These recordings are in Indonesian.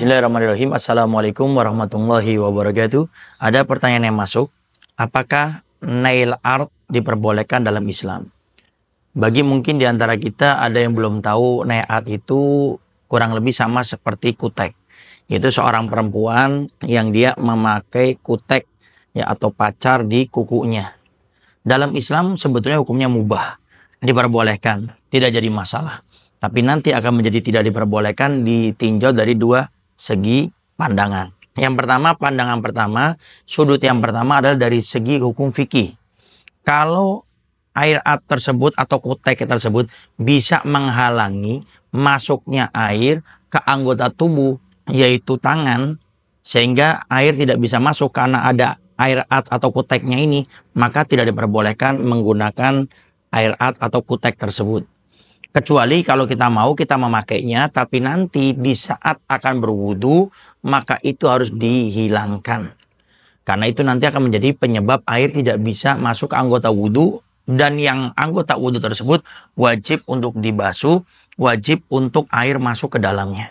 Bismillahirrahmanirrahim. Assalamualaikum warahmatullahi wabarakatuh. Ada pertanyaan yang masuk. Apakah nail art diperbolehkan dalam Islam? Bagi mungkin di antara kita ada yang belum tahu, nail art itu kurang lebih sama seperti kutek. Yaitu seorang perempuan yang dia memakai kutek ya atau pacar di kukunya. Dalam Islam sebetulnya hukumnya mubah, diperbolehkan, tidak jadi masalah. Tapi nanti akan menjadi tidak diperbolehkan ditinjau dari dua segi pandangan. Yang pertama, pandangan pertama, sudut yang pertama adalah dari segi hukum fikih. Kalau air art tersebut atau kutek tersebut bisa menghalangi masuknya air ke anggota tubuh, yaitu tangan, sehingga air tidak bisa masuk karena ada air art atau kuteknya ini, maka tidak diperbolehkan menggunakan air art atau kutek tersebut. Kecuali kalau kita mau kita memakainya, tapi nanti di saat akan berwudu, maka itu harus dihilangkan. Karena itu nanti akan menjadi penyebab air tidak bisa masuk ke anggota wudu, dan yang anggota wudu tersebut wajib untuk dibasuh, wajib untuk air masuk ke dalamnya.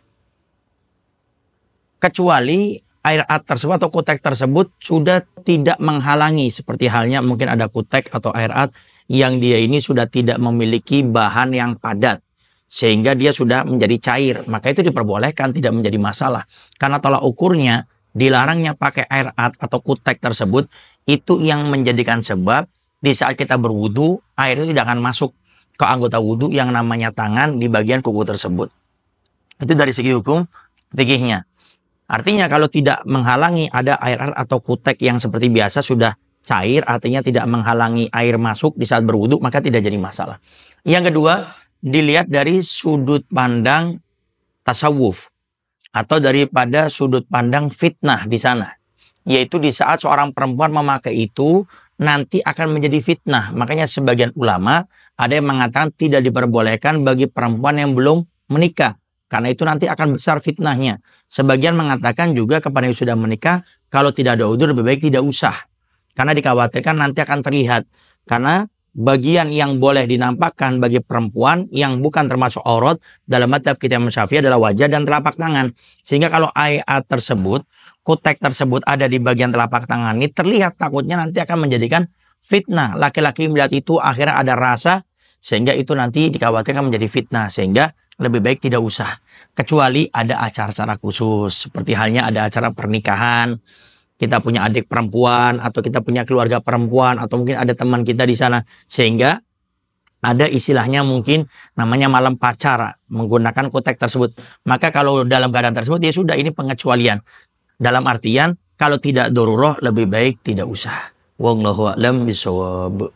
Kecuali air art tersebut atau kutek tersebut sudah tidak menghalangi, seperti halnya mungkin ada kutek atau air art yang dia ini sudah tidak memiliki bahan yang padat, sehingga dia sudah menjadi cair, maka itu diperbolehkan, tidak menjadi masalah. Karena tolak ukurnya, dilarangnya pakai air art atau kutek tersebut, itu yang menjadikan sebab di saat kita berwudu, air itu tidak akan masuk ke anggota wudu yang namanya tangan di bagian kuku tersebut. Itu dari segi hukum fikihnya. Artinya kalau tidak menghalangi ada air art atau kutek yang seperti biasa sudah cair, artinya tidak menghalangi air masuk di saat berwudu, maka tidak jadi masalah. Yang kedua, dilihat dari sudut pandang tasawuf atau daripada sudut pandang fitnah di sana. Yaitu di saat seorang perempuan memakai itu nanti akan menjadi fitnah. Makanya sebagian ulama ada yang mengatakan tidak diperbolehkan bagi perempuan yang belum menikah. Karena itu nanti akan besar fitnahnya. Sebagian mengatakan juga kepada yang sudah menikah, kalau tidak ada udzur lebih baik tidak usah. Karena dikhawatirkan nanti akan terlihat. Karena bagian yang boleh dinampakkan bagi perempuan yang bukan termasuk aurat dalam mazhab kita Imam Syafi'i adalah wajah dan telapak tangan. Sehingga kalau ayat tersebut, kutek tersebut ada di bagian telapak tangan ini, terlihat takutnya nanti akan menjadikan fitnah. Laki-laki melihat itu akhirnya ada rasa, sehingga itu nanti dikhawatirkan menjadi fitnah. Sehingga lebih baik tidak usah. Kecuali ada acara-acara khusus. Seperti halnya ada acara pernikahan, kita punya adik perempuan, atau kita punya keluarga perempuan, atau mungkin ada teman kita di sana. Sehingga ada istilahnya mungkin namanya malam pacar menggunakan kutek tersebut. Maka kalau dalam keadaan tersebut ya sudah, ini pengecualian. Dalam artian kalau tidak darurat lebih baik tidak usah. Wallahu a'lam bishawab.